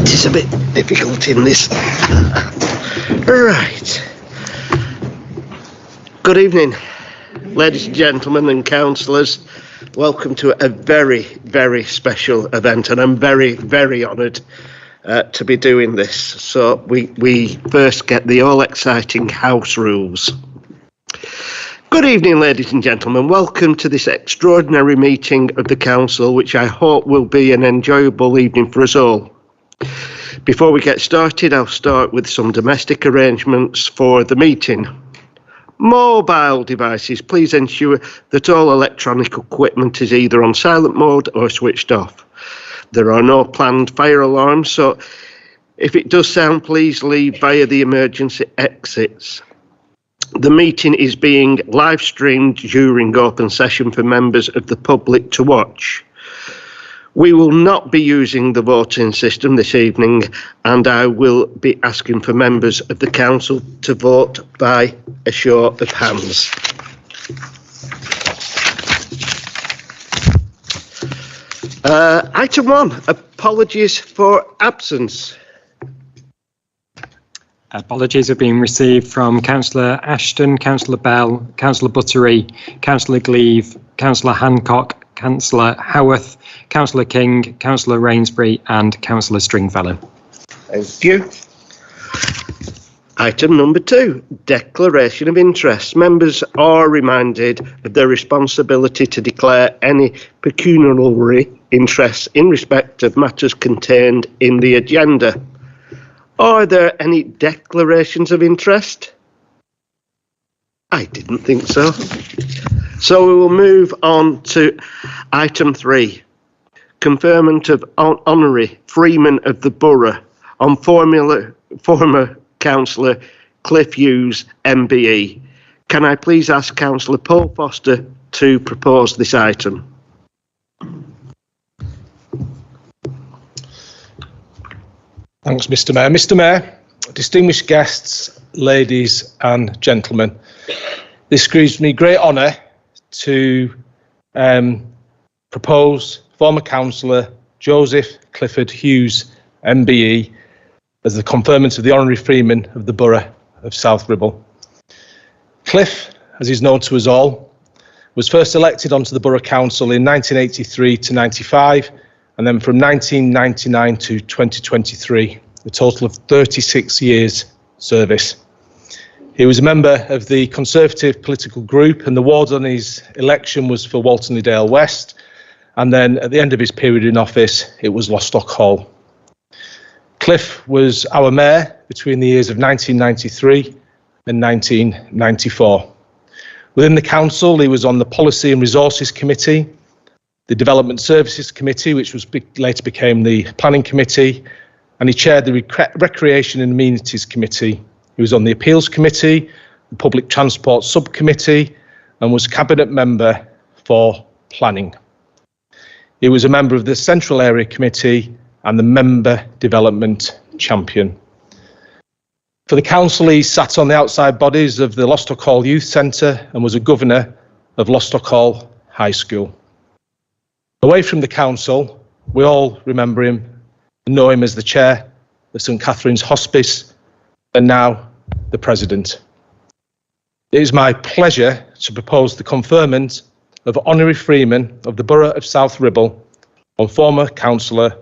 It is a bit difficult in this. Right. Good evening, ladies and gentlemen and councillors. Welcome to a very, very special event, and I'm very, very honoured to be doing this. So we first get the all-exciting house rules. Good evening, ladies and gentlemen. Welcome to this extraordinary meeting of the council, which I hope will be an enjoyable evening for us all. Before we get started, I'll start with some domestic arrangements for the meeting. Mobile devices, please ensure that all electronic equipment is either on silent mode or switched off. There are no planned fire alarms, so if it does sound, please leave via the emergency exits. The meeting is being live streamed during open session for members of the public to watch. We will not be using the voting system this evening, and I will be asking for members of the council to vote by a show of hands. Item 1, apologies for absence. Apologies have been received from Councillor Ashton, Councillor Bell, Councillor Buttery, Councillor Gleave, Councillor Hancock, Councillor Howarth, Councillor King, Councillor Rainsbury and Councillor Stringfellow. Thank you. Item number 2, declaration of interest. Members are reminded of their responsibility to declare any pecuniary interests in respect of matters contained in the agenda. Are there any declarations of interest? I didn't think so. So we will move on to item 3, conferment of honorary freeman of the borough on former councillor Cliff Hughes, MBE. Can I please ask Councillor Paul Foster to propose this item? Thanks, Mr. Mayor. Mr. Mayor, distinguished guests, ladies and gentlemen, this gives me great honour to propose former councillor Joseph Clifford Hughes, MBE, as the conferment of the honorary freeman of the borough of South Ribble. Cliff, as he's known to us all, was first elected onto the borough council in 1983 to 95, and then from 1999 to 2023, a total of 36 years service. He was a member of the Conservative political group, and the ward on his election was for Walton Le Dale West, and then at the end of his period in office, it was Lostock Hall. Cliff was our mayor between the years of 1993 and 1994. Within the council, he was on the Policy and Resources Committee, the Development Services Committee, which was later became the Planning Committee, and he chaired the Recreation and Amenities Committee. He was on the Appeals Committee, the Public Transport Subcommittee, and was Cabinet Member for Planning. He was a member of the Central Area Committee and the Member Development Champion. For the council, he sat on the outside bodies of the Lostock Hall Youth Centre and was a governor of Lostock Hall High School. Away from the council, we all remember him and know him as the chair of St Catherine's Hospice and now the president. It is my pleasure to propose the conferment of honorary freeman of the borough of South Ribble on former councillor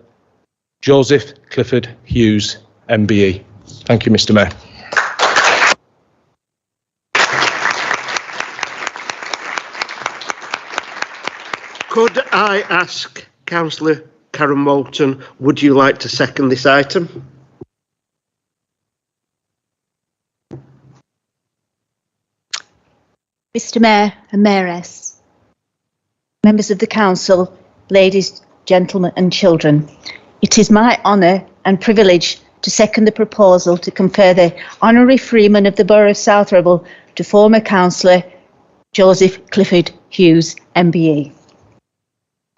Joseph Clifford Hughes, MBE. Thank you, Mr. Mayor. Could I ask Councillor Karen Moulton, would you like to second this item? Mr. Mayor and Mayoress, members of the council, ladies, gentlemen and children, it is my honour and privilege to second the proposal to confer the honorary freeman of the borough of South Ribble to former councillor Joseph Clifford Hughes, MBE.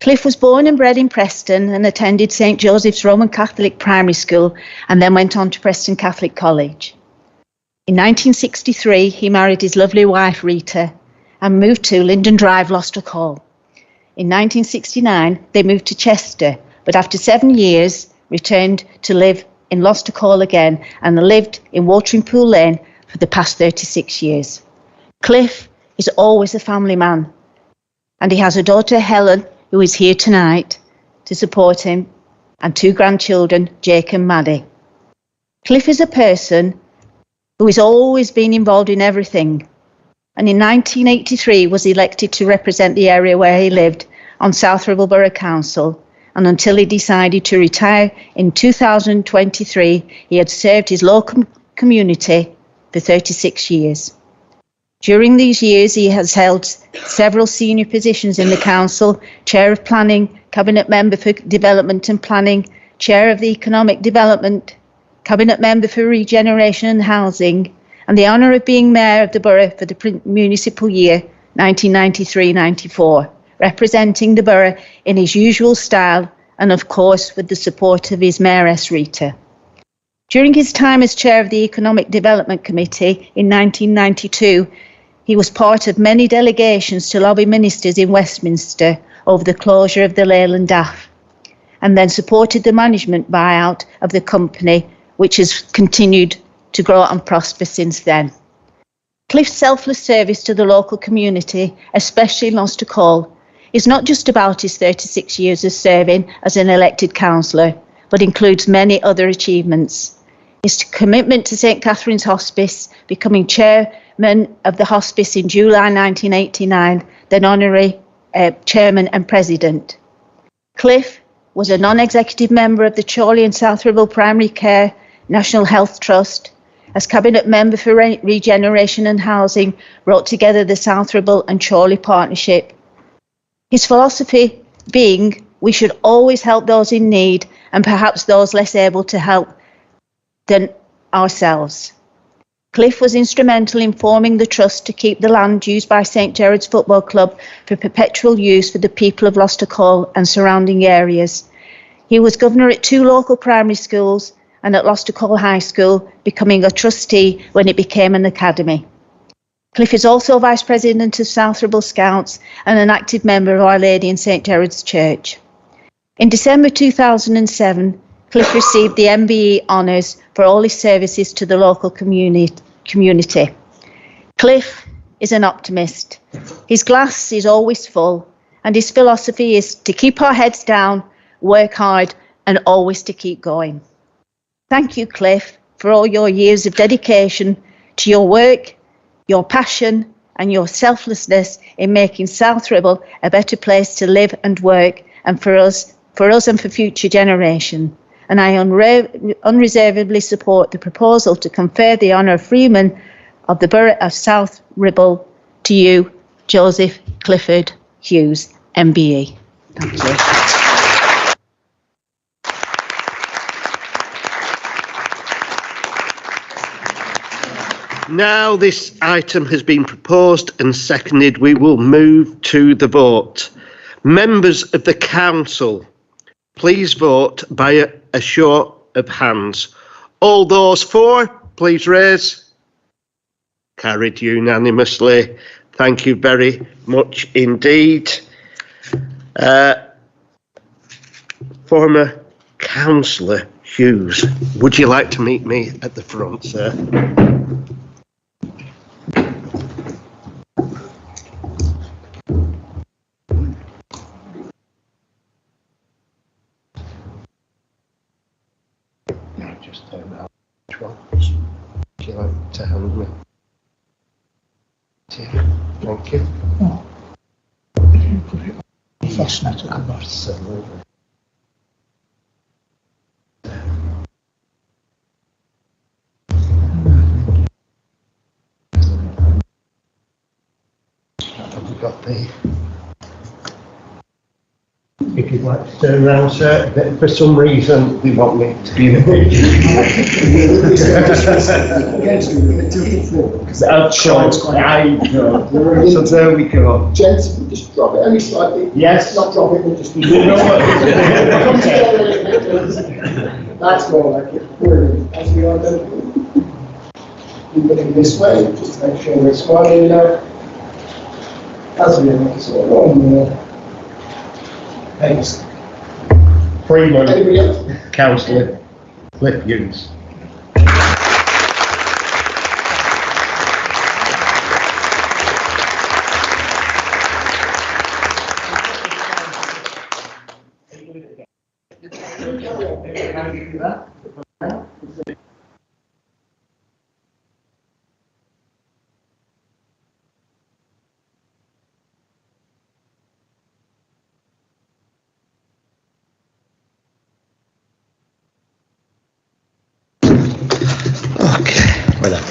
Cliff was born and bred in Preston and attended St Joseph's Roman Catholic Primary School and then went on to Preston Catholic College. In 1963, he married his lovely wife Rita and moved to Linden Drive, Lostock Hall. In 1969, they moved to Chester, but after 7 years, returned to live in Lostercall again and lived in Watering Pool Lane for the past 36 years. Cliff is always a family man, and he has a daughter, Helen, who is here tonight to support him, and 2 grandchildren, Jake and Maddie. Cliff is a person who has always been involved in everything, and in 1983 was elected to represent the area where he lived on South Ribble Borough Council, and until he decided to retire in 2023, he had served his local community for 36 years. During these years, he has held several senior positions in the council: Chair of Planning, Cabinet Member for Development and Planning, Chair of the Economic Development, Cabinet Member for Regeneration and Housing, and the honour of being Mayor of the Borough for the municipal year 1993-94, representing the Borough in his usual style and, of course, with the support of his Mayoress Rita. During his time as Chair of the Economic Development Committee in 1992, he was part of many delegations to lobby ministers in Westminster over the closure of the Leyland DAF, and then supported the management buyout of the company, which has continued to grow and prosper since then. Cliff's selfless service to the local community, especially Lostercall, is not just about his 36 years of serving as an elected councillor, but includes many other achievements. His commitment to St Catherine's Hospice, becoming chairman of the hospice in July 1989, then honorary chairman and president. Cliff was a non-executive member of the Chorley and South Ribble Primary Care National Health Trust. As Cabinet Member for Regeneration and Housing, brought together the South Ribble and Chorley Partnership. His philosophy being, we should always help those in need and perhaps those less able to help than ourselves. Cliff was instrumental in forming the trust to keep the land used by St Gerard's Football Club for perpetual use for the people of Lostercall and surrounding areas. He was governor at 2 local primary schools and at Lostercall High School, becoming a trustee when it became an academy. Cliff is also Vice President of South Ribble Scouts and an active member of Our Lady in St Gerard's Church. In December 2007, Cliff received the MBE honours for all his services to the local community. Cliff is an optimist. His glass is always full, and his philosophy is to keep our heads down, work hard, and always to keep going. Thank you, Cliff, for all your years of dedication to your work, your passion, and your selflessness in making South Ribble a better place to live and work, and for us and for future generations. And I unreservedly support the proposal to confer the honour of Freeman of the Borough of South Ribble to you, Joseph Clifford Hughes, MBE. Thank you. Now this item has been proposed and seconded, we will move to the vote. Members of the council, please vote by a show of hands. All those for, please raise. Carried unanimously. Thank you very much indeed. Former Councillor Hughes, would you like to meet me at the front, sir? Would you like to hand me? Thank you. Absolutely. Have we got the... If you'd like to turn around, sir, for some reason they want me to be in the picture. So there we go. Gents, just drop it only slightly. Yes. Not drop it, but just be. That's more like it. Brilliant. As we are going to be looking this way, just to make sure we're smiling now. As we are making sort of on the pace. Freeman, Anybody else? Councillor Cliff Hughes.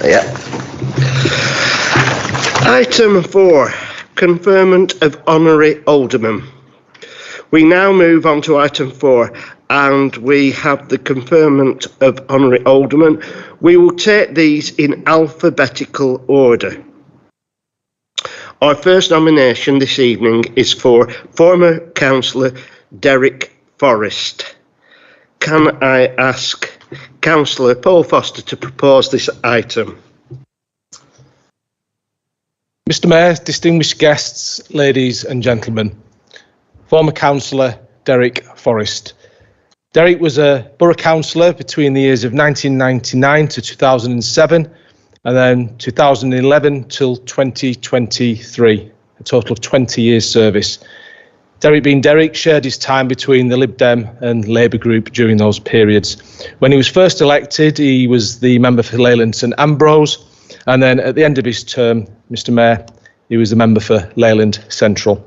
Yeah. Item 4, conferment of honorary alderman. We now move on to item 4, and we have the conferment of honorary alderman. We will take these in alphabetical order. Our first nomination this evening is for former councillor Derek Forrest. Can I ask Councillor Paul Foster to propose this item? Mr Mayor, distinguished guests, ladies and gentlemen, former councillor Derek Forrest. Derek was a borough councillor between the years of 1999 to 2007 and then 2011 till 2023, a total of 20 years service. Derek being Derek shared his time between the Lib Dem and Labour group during those periods. When he was first elected, he was the member for Leyland St Ambrose, and then at the end of his term, Mr Mayor, he was the member for Leyland Central.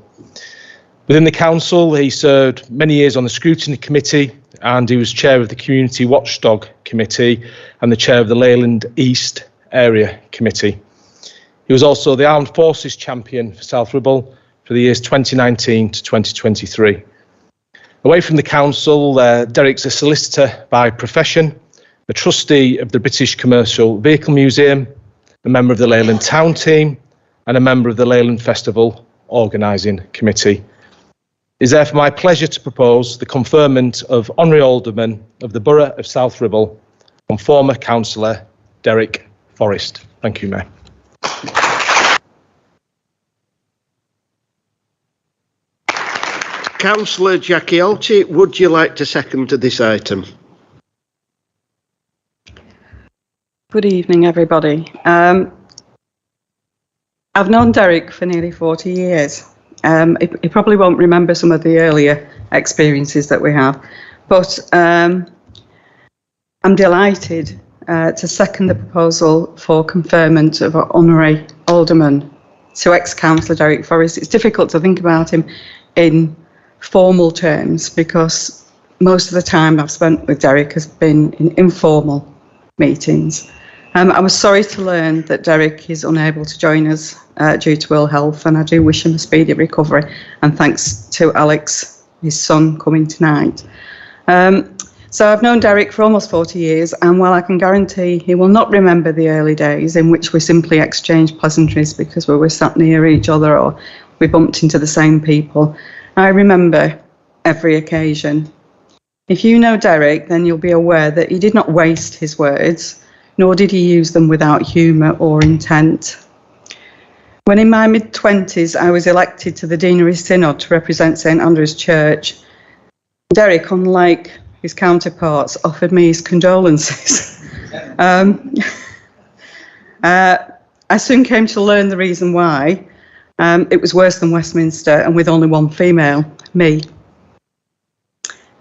Within the council, he served many years on the Scrutiny Committee, and he was chair of the Community Watchdog Committee and the chair of the Leyland East Area Committee. He was also the Armed Forces Champion for South Ribble for the years 2019 to 2023. Away from the council, Derek's a solicitor by profession, a trustee of the British Commercial Vehicle Museum, a member of the Leyland Town Team, and a member of the Leyland Festival Organising Committee. It is therefore my pleasure to propose the conferment of Honorary Alderman of the Borough of South Ribble on former councillor Derek Forrest. Thank you, Mayor. Councillor Jackie Alty, would you like to second this item? Good evening, everybody. I've known Derek for nearly 40 years. He probably won't remember some of the earlier experiences that we have, but I'm delighted to second the proposal for conferment of honorary alderman to ex-councillor Derek Forrest. It's difficult to think about him in formal terms because most of the time I've spent with Derek has been in informal meetings. I was sorry to learn that Derek is unable to join us due to ill health, and I do wish him a speedy recovery, and thanks to Alex, his son, coming tonight. So I've known Derek for almost 40 years, and while I can guarantee he will not remember the early days in which we simply exchanged pleasantries because we were sat near each other or we bumped into the same people, I remember every occasion. If you know Derek, then you'll be aware that he did not waste his words, nor did he use them without humour or intent. When in my mid-20s I was elected to the Deanery Synod to represent St Andrew's Church, Derek, unlike his counterparts, offered me his condolences. I soon came to learn the reason why. It was worse than Westminster, and with only one female, me.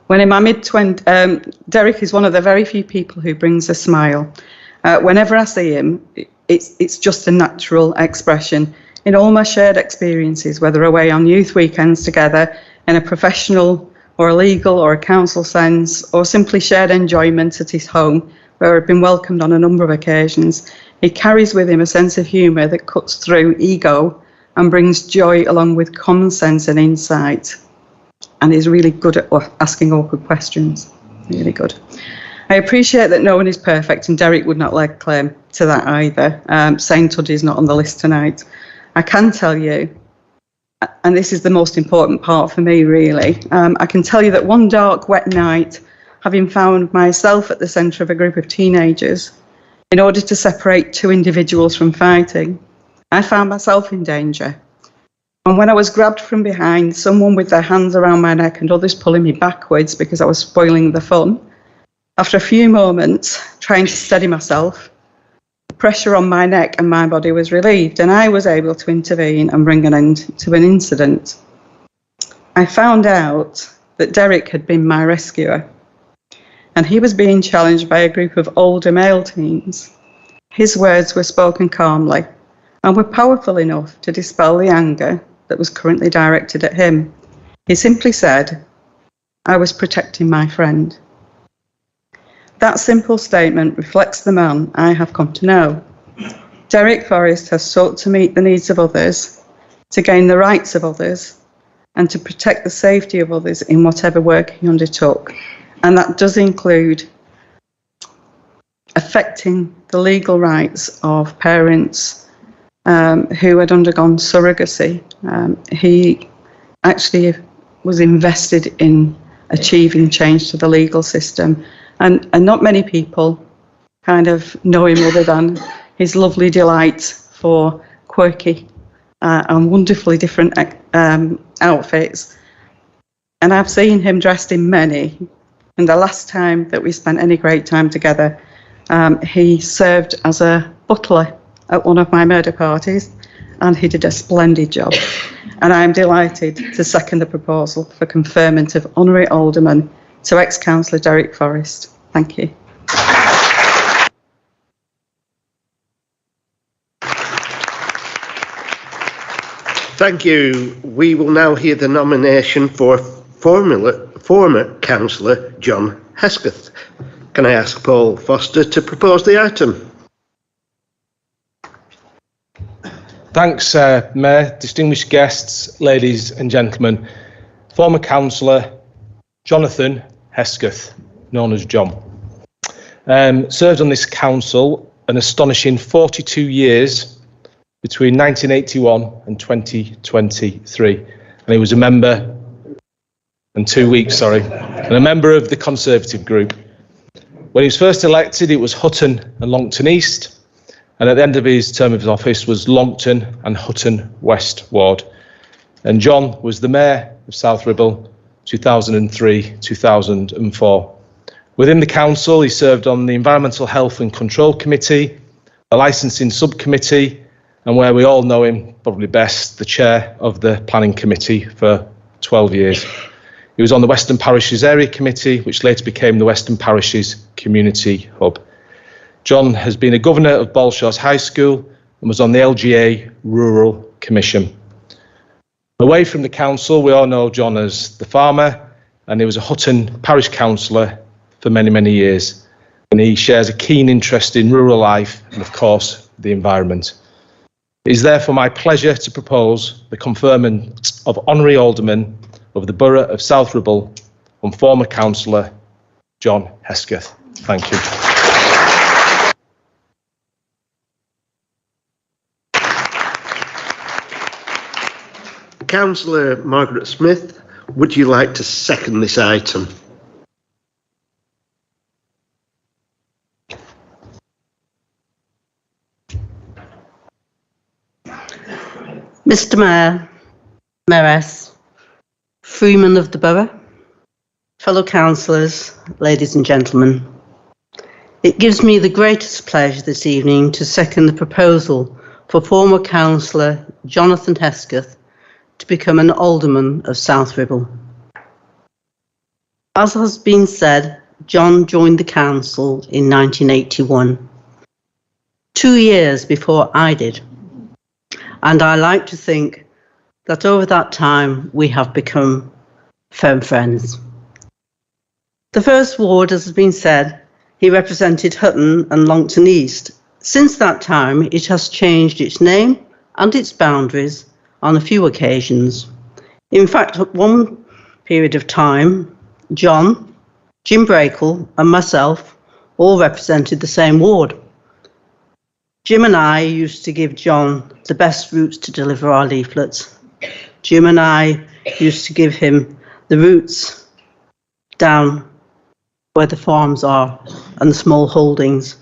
When in my mid-20s, Derek is one of the very few people who brings a smile. Whenever I see him, it's just a natural expression. In all my shared experiences, whether away on youth weekends together, in a professional or a legal or a council sense, or simply shared enjoyment at his home, where I've been welcomed on a number of occasions, he carries with him a sense of humour that cuts through ego and brings joy along with common sense and insight. And he's really good at asking awkward questions. Really good. I appreciate that no one is perfect, and Derek would not lay claim to that either. Sainthood is not on the list tonight. I can tell you, and this is the most important part for me really, I can tell you that one dark, wet night, having found myself at the centre of a group of teenagers, in order to separate two individuals from fighting, I found myself in danger. And when I was grabbed from behind, someone with their hands around my neck and others pulling me backwards because I was spoiling the fun, after a few moments trying to steady myself, the pressure on my neck and my body was relieved, and I was able to intervene and bring an end to an incident. I found out that Derek had been my rescuer, and he was being challenged by a group of older male teens. His words were spoken calmly and were powerful enough to dispel the anger that was currently directed at him. He simply said, "I was protecting my friend." That simple statement reflects the man I have come to know. Derek Forrest has sought to meet the needs of others, to gain the rights of others, and to protect the safety of others in whatever work he undertook. And that does include affecting the legal rights of parents who had undergone surrogacy. He actually was invested in achieving change to the legal system. And not many people kind of know him other than his lovely delight for quirky and wonderfully different outfits. And I've seen him dressed in many. And the last time that we spent any great time together, he served as a butler at one of my murder parties, and he did a splendid job. And I'm delighted to second the proposal for conferment of Honorary Alderman to ex-councillor Derek Forrest. Thank you. Thank you. We will now hear the nomination for former councillor John Hesketh. Can I ask Paul Foster to propose the item? Thanks, Mayor, distinguished guests, ladies and gentlemen. Former councillor Jonathan Hesketh, known as John, served on this council an astonishing 42 years between 1981 and 2023. And he was a member, and 2 weeks, sorry, and a member of the Conservative group. When he was first elected, it was Hutton and Longton East, and at the end of his term of office was Longton and Hutton West Ward. And John was the Mayor of South Ribble 2003-2004. Within the council, he served on the Environmental Health and Control Committee, the Licensing Subcommittee, and where we all know him probably best, the Chair of the Planning Committee for 12 years. He was on the Western Parishes Area Committee, which later became the Western Parishes Community Hub. John has been a governor of Balshaws High School and was on the LGA Rural Commission. Away from the council, we all know John as the farmer, and he was a Hutton parish councillor for many, many years. And he shares a keen interest in rural life and, of course, the environment. It is therefore my pleasure to propose the conferment of Honorary Alderman of the Borough of South Ribble on former councillor John Hesketh. Thank you. Councillor Margaret Smith, would you like to second this item? Mr Mayor, Mayoress, Freeman of the Borough, fellow councillors, ladies and gentlemen, it gives me the greatest pleasure this evening to second the proposal for former councillor Jonathan Hesketh to become an alderman of South Ribble. As has been said, John joined the council in 1981, 2 years before I did, and I like to think that over that time we have become firm friends. The first ward, as has been said, he represented Hutton and Longton East. Since that time, it has changed its name and its boundaries on a few occasions. In fact, at one period of time, John, Jim Brakel and myself all represented the same ward. Jim and I used to give John the best routes to deliver our leaflets. Jim and I used to give him the routes down where the farms are and the small holdings,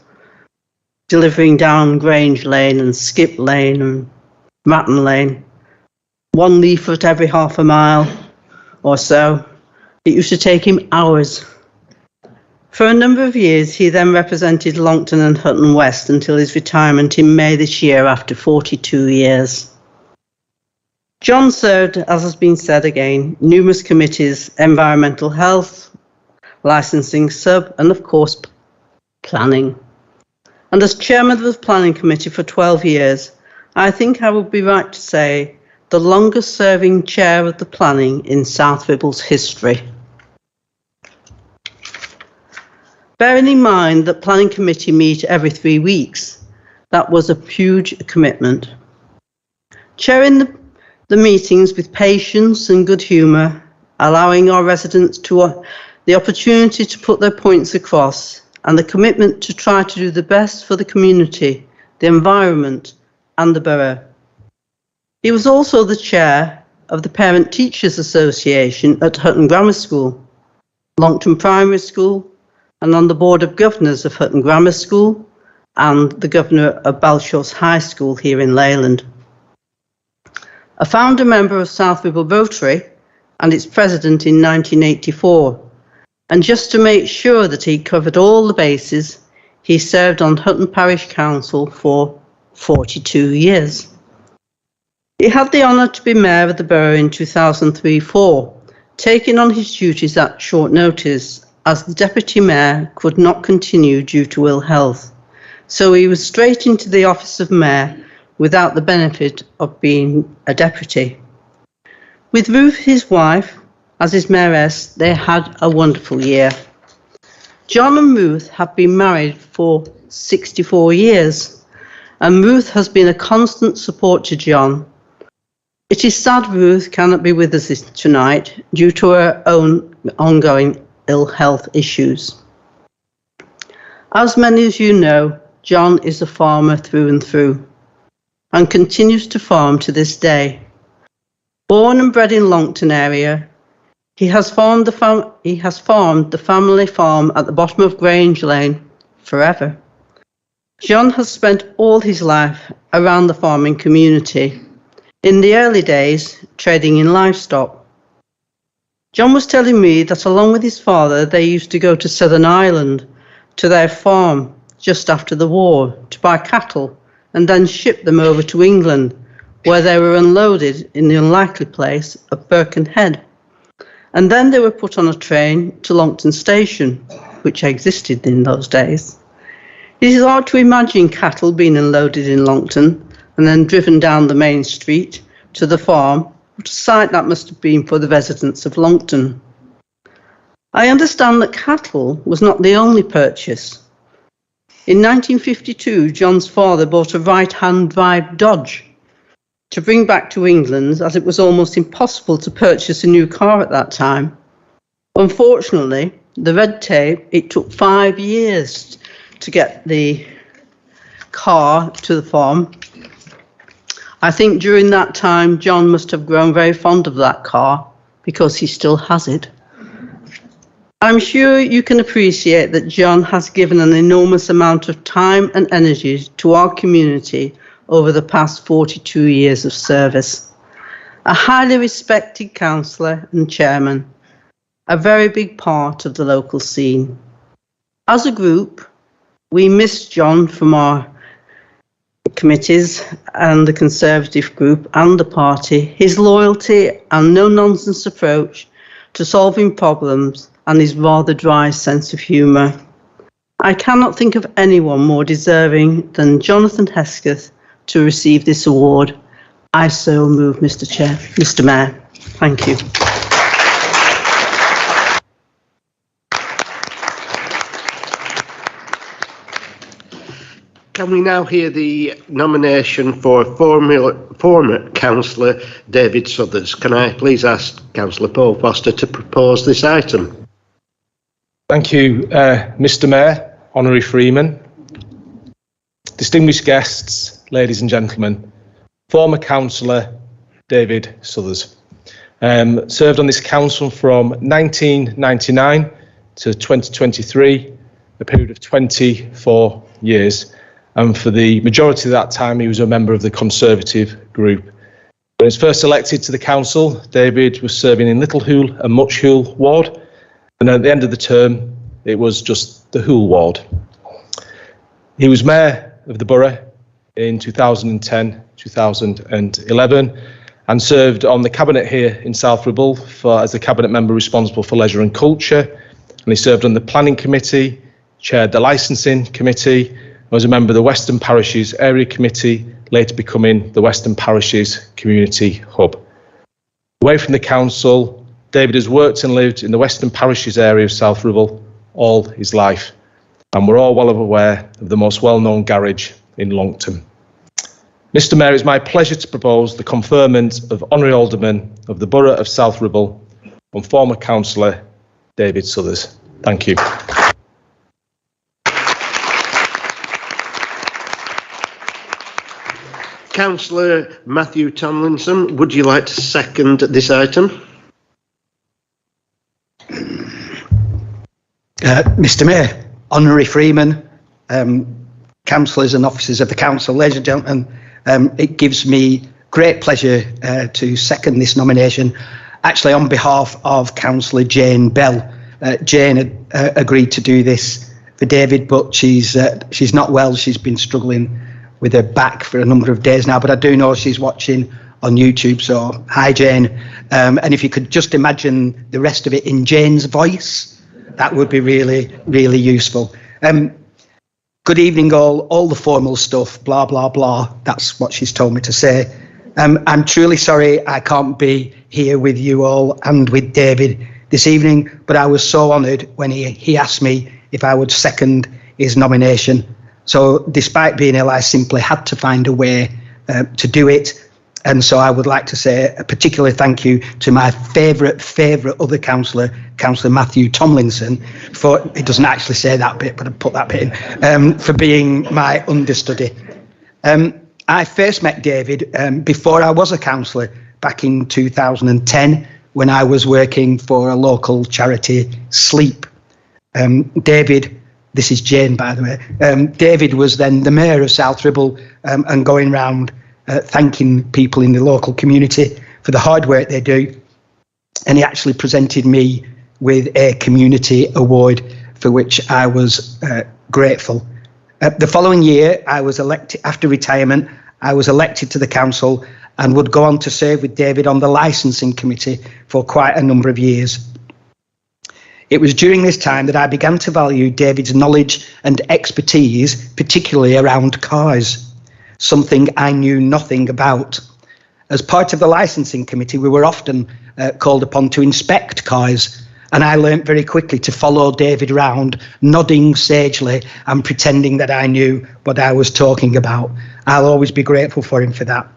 delivering down Grange Lane and Skip Lane and Ratton Lane. one leaflet every half a mile or so. It used to take him hours. For a number of years, he then represented Longton and Hutton West until his retirement in May this year after 42 years. John served, as has been said again, numerous committees, environmental health, licensing sub, and of course, planning. And as chairman of the planning committee for 12 years, I think I would be right to say the longest serving chair of the planning in South Ribble's history. Bearing in mind that planning committee meet every 3 weeks, that was a huge commitment. Chairing the meetings with patience and good humour, allowing our residents the opportunity to put their points across, and the commitment to try to do the best for the community, the environment, and the borough. He was also the chair of the Parent Teachers Association at Hutton Grammar School, Longton Primary School, and on the Board of Governors of Hutton Grammar School and the Governor of Balshaw's High School here in Leyland. A founder member of South Ribble Rotary and its president in 1984. And just to make sure that he covered all the bases, he served on Hutton Parish Council for 42 years. He had the honour to be Mayor of the borough in 2003-04, taking on his duties at short notice as the Deputy Mayor could not continue due to ill health. So he was straight into the office of Mayor without the benefit of being a deputy. With Ruth, his wife, as his mayoress, they had a wonderful year. John and Ruth have been married for 64 years, and Ruth has been a constant support to John. It is sad Ruth cannot be with us tonight due to her own ongoing ill health issues. As many of you know, John is a farmer through and through and continues to farm to this day. Born and bred in Longton area, he has farmed the family farm at the bottom of Grange Lane forever. John has spent all his life around the farming community. In the early days, trading in livestock. John was telling me that along with his father, they used to go to Southern Ireland, to their farm just after the war, to buy cattle and then ship them over to England, where they were unloaded in the unlikely place of Birkenhead. And then they were put on a train to Longton Station, which existed in those days. It is hard to imagine cattle being unloaded in Longton and then driven down the main street to the farm, what a sight that must have been for the residents of Longton. I understand that cattle was not the only purchase. In 1952, John's father bought a right-hand drive Dodge to bring back to England, as it was almost impossible to purchase a new car at that time. Unfortunately, the red tape, it took 5 years to get the car to the farm. I think during that time, John must have grown very fond of that car because he still has it. I'm sure you can appreciate that John has given an enormous amount of time and energy to our community over the past 42 years of service. A highly respected councillor and chairman, a very big part of the local scene. As a group, we miss John from our committees and the Conservative group and the party, his loyalty and no-nonsense approach to solving problems and his rather dry sense of humour. I cannot think of anyone more deserving than Jonathan Hesketh to receive this award. I so move, Mr. Mayor. Thank you. Can we now hear the nomination for former Councillor David Southers? Can I please ask Councillor Paul Foster to propose this item? Thank you, Mr. Mayor, Honorary Freeman, distinguished guests, ladies and gentlemen. Former Councillor David Southers served on this council from 1999 to 2023, a period of 24 years. And for the majority of that time, he was a member of the Conservative group. When he was first elected to the council, David was serving in Little Hoole and Much Hoole ward, and at the end of the term, it was just the Hoole ward. He was mayor of the borough in 2010, 2011, and served on the cabinet here in South Ribble as a cabinet member responsible for leisure and culture. And he served on the planning committee, chaired the licensing committee, and was a member of the Western Parishes Area Committee, later becoming the Western Parishes Community Hub. Away from the council, David has worked and lived in the Western Parishes area of South Ribble all his life, and we're all well aware of the most well-known garage in Longton. Mr. Mayor, it's my pleasure to propose the conferment of Honorary Alderman of the Borough of South Ribble on former Councillor David Suthers. Thank you. Councillor Matthew Tomlinson, would you like to second this item? Mr. Mayor, Honorary Freeman, councillors and officers of the council, ladies and gentlemen, it gives me great pleasure to second this nomination, actually on behalf of Councillor Jane Bell. Jane had agreed to do this for David, but she's not well. She's been struggling with her back for a number of days now, but I do know she's watching on YouTube, so hi Jane. And if you could just imagine the rest of it in Jane's voice, that would be really, really useful. Good evening all the formal stuff, blah, blah, blah. That's what she's told me to say. I'm truly sorry I can't be here with you all and with David this evening, but I was so honoured when he asked me if I would second his nomination. So despite being ill, I simply had to find a way to do it. And so I would like to say a particular thank you to my favourite other councillor, Councillor Matthew Tomlinson, for, it doesn't actually say that bit, but I put that bit in, for being my understudy. I first met David before I was a councillor back in 2010 when I was working for a local charity, Sleep. David, this is Jane by the way, David was then the mayor of South Ribble and going round thanking people in the local community for the hard work they do. And he actually presented me with a community award for which I was grateful. The following year, I was elected, after retirement, I was elected to the council and would go on to serve with David on the licensing committee for quite a number of years. It was during this time that I began to value David's knowledge and expertise, particularly around cars, something I knew nothing about. As part of the licensing committee, we were often called upon to inspect cars, and I learnt very quickly to follow David round, nodding sagely and pretending that I knew what I was talking about. I'll always be grateful for him for that.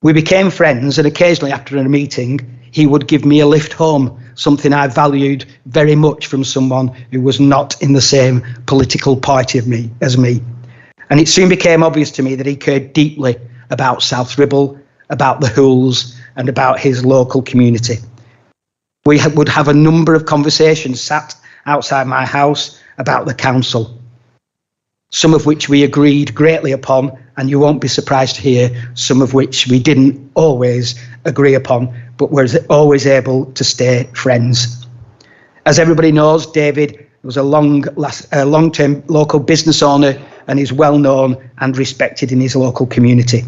We became friends, and occasionally after a meeting, he would give me a lift home, something I valued very much from someone who was not in the same political party as me. And it soon became obvious to me that he cared deeply about South Ribble, about the Hools, and about his local community. We would have a number of conversations sat outside my house about the council, some of which we agreed greatly upon, and you won't be surprised to hear some of which we didn't always agree upon, but were always able to stay friends. As everybody knows, David was a long-term local business owner and is well known and respected in his local community.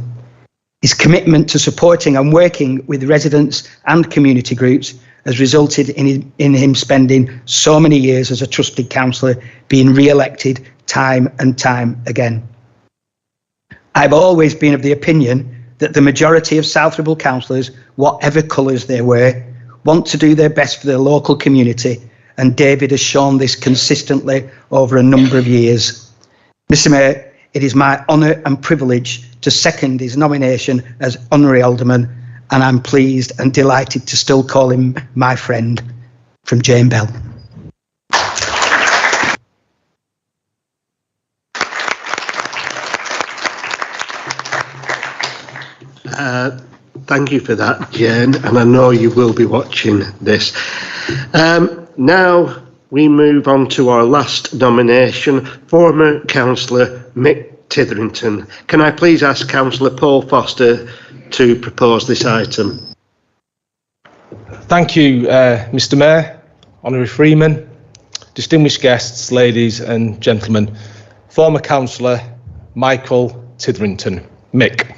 His commitment to supporting and working with residents and community groups has resulted in him spending so many years as a trusted councillor, being re-elected time and time again. I've always been of the opinion that the majority of South Ribble councillors, whatever colours they wear, want to do their best for their local community, and David has shown this consistently over a number of years. Mr. Mayor, it is my honour and privilege to second his nomination as Honorary Alderman, and I'm pleased and delighted to still call him my friend. From Jane Bell. Thank you for that, Jane, and I know you will be watching this. Now we move on to our last nomination, former Councillor Mick Titherington. Can I please ask Councillor Paul Foster to propose this item? Thank you, Mr. Mayor, Honorary Freeman, distinguished guests, ladies and gentlemen. Former Councillor Michael Titherington, Mick.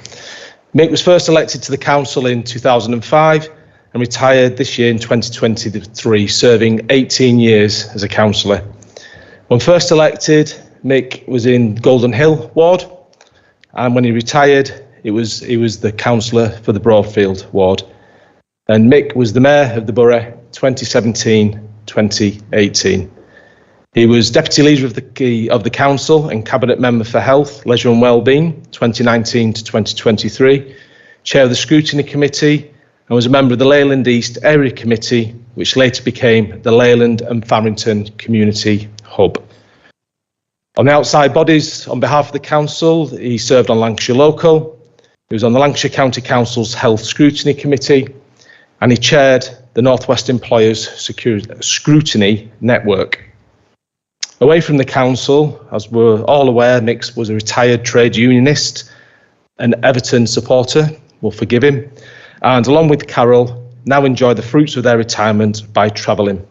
Mick was first elected to the council in 2005 and retired this year in 2023, serving 18 years as a councillor. When first elected, Mick was in Golden Hill ward, and when he retired, he was the councillor for the Broadfield ward. And Mick was the mayor of the borough 2017-2018. He was deputy leader of the council and cabinet member for health, leisure and wellbeing 2019 to 2023, chair of the scrutiny committee, and was a member of the Leyland East Area Committee, which later became the Leyland and Farrington Community Hub. On the outside bodies, on behalf of the council, he served on Lancashire Local, he was on the Lancashire County Council's Health Scrutiny Committee, and he chaired the North West Employers Scrutiny Network. Away from the council, as we're all aware, Mick was a retired trade unionist, an Everton supporter, we'll forgive him, and along with Carol, now enjoy the fruits of their retirement by travelling.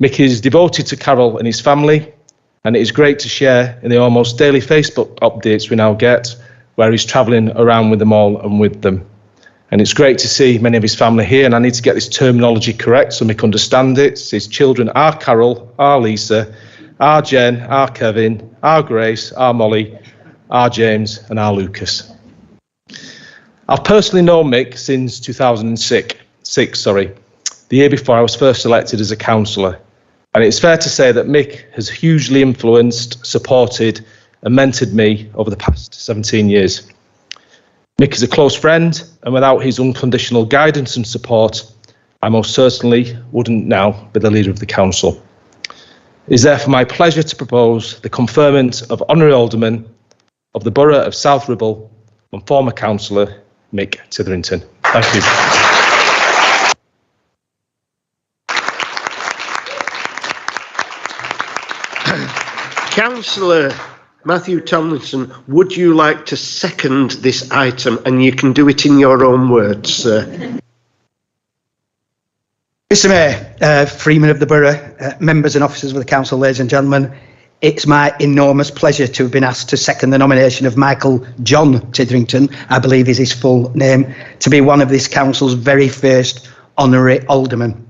Mick is devoted to Carol and his family, and it is great to share in the almost daily Facebook updates we now get, where he's travelling around with them all and with them. And it's great to see many of his family here, and I need to get this terminology correct so Mick understand it. His children are Carol, are Lisa, are Jen, are Kevin, are Grace, are Molly, are James, and are Lucas. I've personally known Mick since 2006, the year before I was first elected as a councillor. And it's fair to say that Mick has hugely influenced, supported, and mentored me over the past 17 years. Mick is a close friend, and without his unconditional guidance and support, I most certainly wouldn't now be the leader of the council. It is therefore my pleasure to propose the conferment of Honorary Alderman of the Borough of South Ribble on former councillor Mick Titherington. Thank you. Councillor Matthew Tomlinson, would you like to second this item? And you can do it in your own words, sir. Mr. Mayor, Freeman of the Borough, members and officers of the council, ladies and gentlemen, it's my enormous pleasure to have been asked to second the nomination of Michael John Titherington, I believe is his full name, to be one of this council's very first honorary aldermen.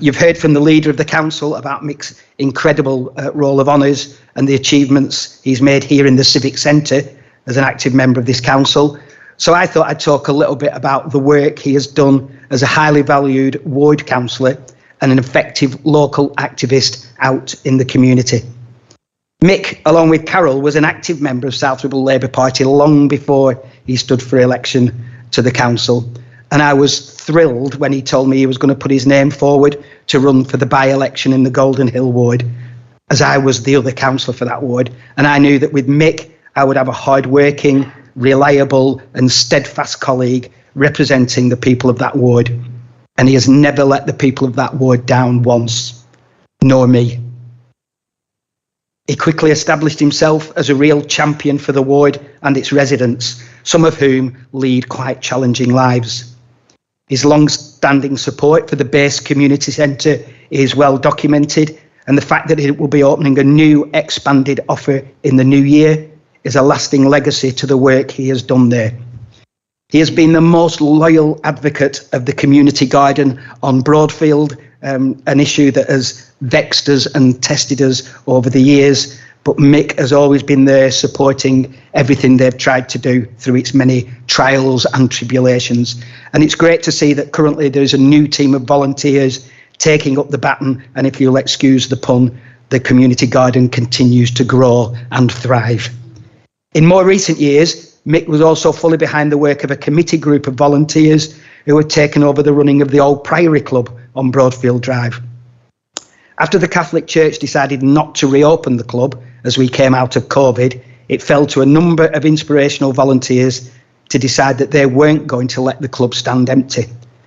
You've heard from the leader of the council about Mick's incredible roll of honours and the achievements he's made here in the Civic Centre as an active member of this council. So I thought I'd talk a little bit about the work he has done as a highly valued ward councillor and an effective local activist out in the community. Mick, along with Carol, was an active member of South Ribble Labour Party long before he stood for election to the council. And I was thrilled when he told me he was going to put his name forward to run for the by-election in the Golden Hill ward, as I was the other councillor for that ward. And I knew that with Mick, I would have a hard-working, reliable and steadfast colleague representing the people of that ward. And he has never let the people of that ward down once, nor me. He quickly established himself as a real champion for the ward and its residents, some of whom lead quite challenging lives. His long-standing support for the Base Community Centre is well documented, and the fact that it will be opening a new expanded offer in the new year is a lasting legacy to the work he has done there. He has been the most loyal advocate of the community garden on Broadfield, an issue that has vexed us and tested us over the years, but Mick has always been there supporting everything they've tried to do through its many trials and tribulations. And it's great to see that currently there's a new team of volunteers taking up the baton, and if you'll excuse the pun, the community garden continues to grow and thrive. In more recent years, Mick was also fully behind the work of a committee group of volunteers who had taken over the running of the old Priory Club on Broadfield Drive. After the Catholic Church decided not to reopen the club as we came out of COVID, it fell to a number of inspirational volunteers to decide that they weren't going to let the club stand empty,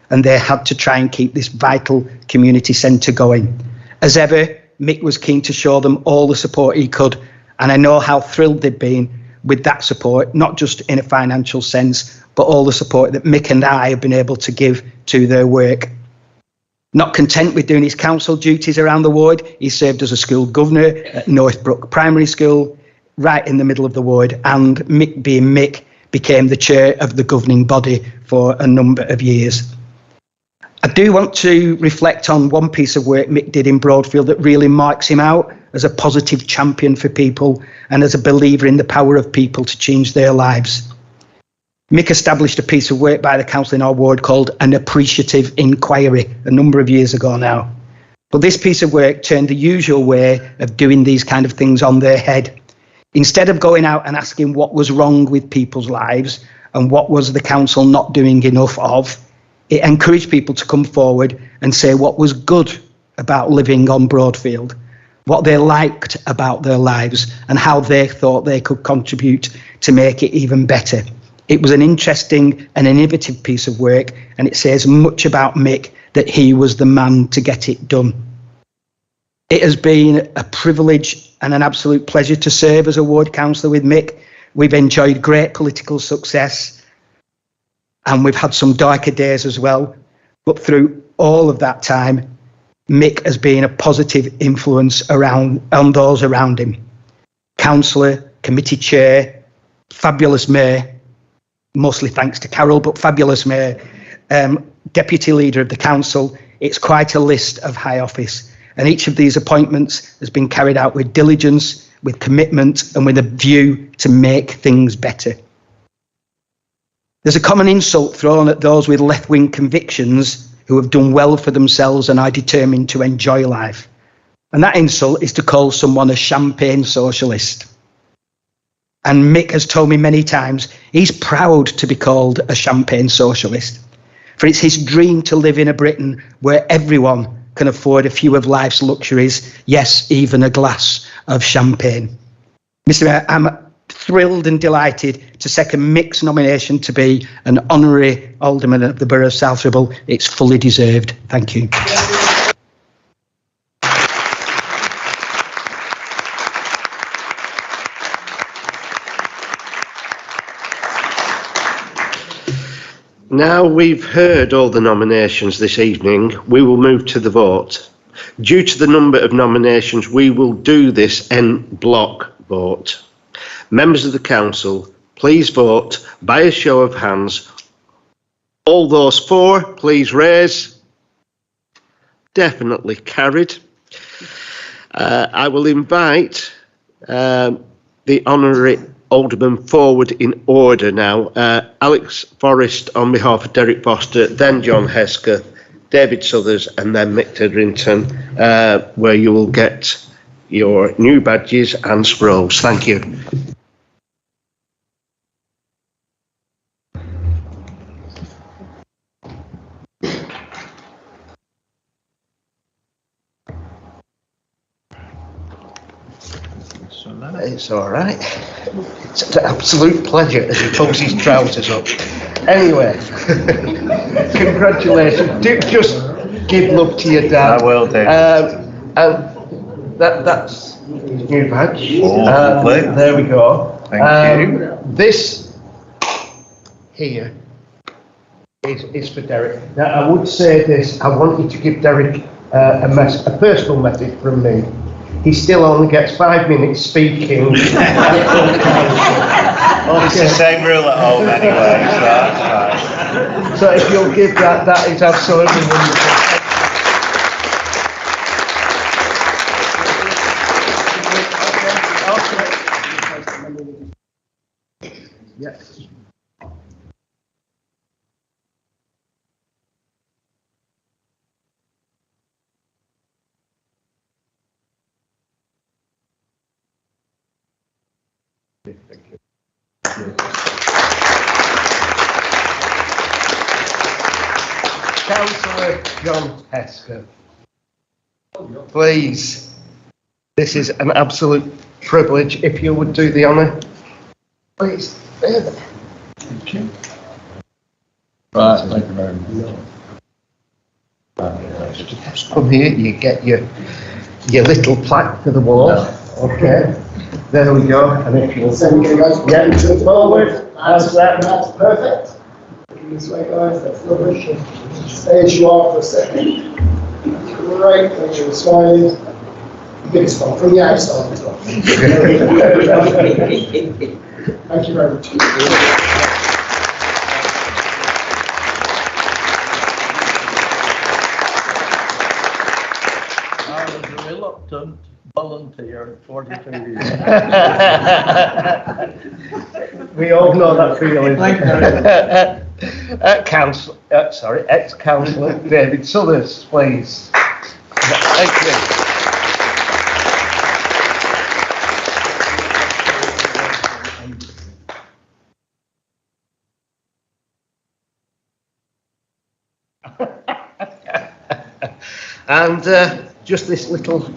and they had to try and keep this vital community centre going. As ever, Mick was keen to show them all the support he could, And I know how thrilled they've been with that support, not just in a financial sense, but all the support that Mick and I have been able to give to their work. Not content with doing his council duties around the ward, he served as a school governor at Northbrook Primary School, right in the middle of the ward, and Mick, being Mick, became the chair of the governing body for a number of years. I do want to reflect on one piece of work Mick did in Broadfield that really marks him out as a positive champion for people and as a believer in the power of people to change their lives. Mick established a piece of work by the council in our ward called an appreciative inquiry a number of years ago now. But this piece of work turned the usual way of doing these kind of things on their head. Instead of going out and asking what was wrong with people's lives and what was the council not doing enough of, it encouraged people to come forward and say what was good about living on Broadfield, what they liked about their lives and how they thought they could contribute to make it even better. It was an interesting and innovative piece of work, and it says much about Mick that he was the man to get it done. It has been a privilege and an absolute pleasure to serve as a ward councillor with Mick. We've enjoyed great political success, and we've had some darker days as well. But through all of that time, Mick has been a positive influence on those around him. Councillor, committee chair, fabulous mayor, mostly thanks to Carol, but fabulous mayor, deputy leader of the council. It's quite a list of high office. And each of these appointments has been carried out with diligence, with commitment, and with a view to make things better. There's a common insult thrown at those with left-wing convictions who have done well for themselves and are determined to enjoy life. And that insult is to call someone a champagne socialist. And Mick has told me many times he's proud to be called a champagne socialist, for it's his dream to live in a Britain where everyone can afford a few of life's luxuries, yes, even a glass of champagne. Mr. Mayor, I'm thrilled and delighted to second Mick's nomination to be an honorary alderman of the Borough of South Ribble. It's fully deserved. Thank you. Now we've heard all the nominations this evening, we will move to the vote. Due to the number of nominations, we will do this en bloc vote. Members of the council, please vote by a show of hands. All those for, please raise. Definitely carried. I will invite the honorary alderman forward in order now. Alex Forrest on behalf of Derek Foster, then John Hesketh, David Southers, and then Mick Tedrington, where you will get your new badges and scrolls. Thank you. It's all right. It's an absolute pleasure as he pulls his trousers up. Anyway, congratulations. Do just give love to your dad. I will do. And that's his new badge. Lovely. There we go. Thank you. This here is for Derek. Now, I would say this. I want you to give Derek a personal message from me. He still only gets 5 minutes speaking. It's the same rule at home anyway, so that's fine. So if you'll give that is absolutely wonderful. Yes. Councillor John Hesketh, please. This is an absolute privilege. If you would do the honour, please. Thank you. Right, thank you very much. Just come here. You get your little plaque to the wall. Okay. There we go. And if you'll Send you guys forward, how's that? That's perfect. Looking this way, guys. That's lovely. Stay as you are for a second. Great. Thank you for smiling. Biggest one from the outside as well. Thank you very much. I was a reluctant volunteer at 42 years. We all know that feeling. Ex-councillor David Suthers, please. Thank you. And just this little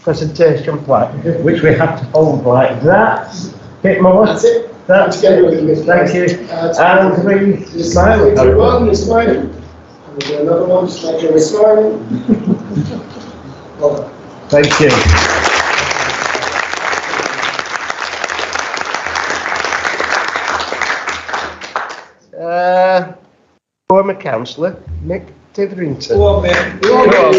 presentation plaque, which we have to hold like that. Bit more. That's it. That's Together it. with you, Thank you. And we Just smile. do one, you're smiling. And we'll do another one, just make sure we're smiling. Well done. Thank you. Former councillor Mick Titherington. Go on, man. Go on.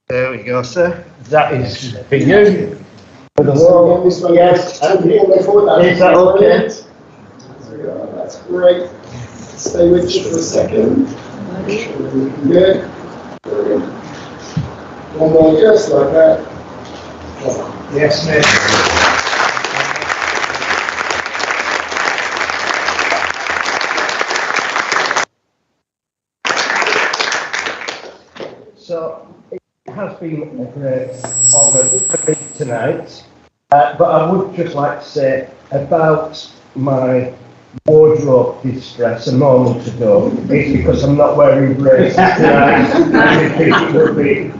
There we go, sir. That is for you. For the wall. This way, Yes. and all the way forward. Is that okay? Brilliant. There we go. That's great. Stay with you for a second. Good. Brilliant. One more, just like that. Yes, ma'am. So it has been a great honour for me tonight, but I would just like to say about my wardrobe distress a moment ago. It's because I'm not wearing braces tonight, and I think it would be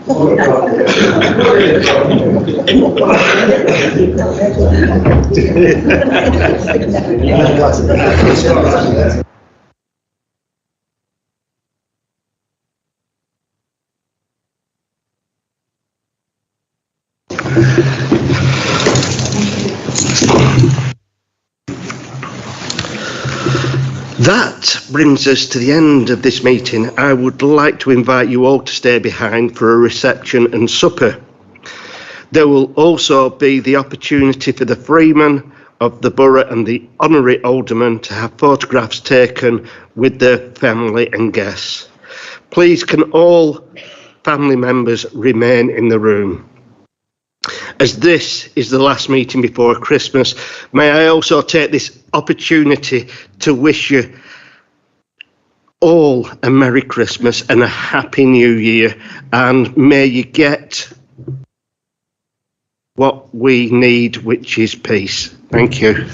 That brings us to the end of this meeting. I would like to invite you all to stay behind for a reception and supper. There will also be the opportunity for the Freemen of the Borough and the Honorary Aldermen to have photographs taken with their family and guests. Please can all family members remain in the room. As this is the last meeting before Christmas, may I also take this opportunity to wish you all a Merry Christmas and a Happy New Year, and may you get what we need, which is peace. Thank you.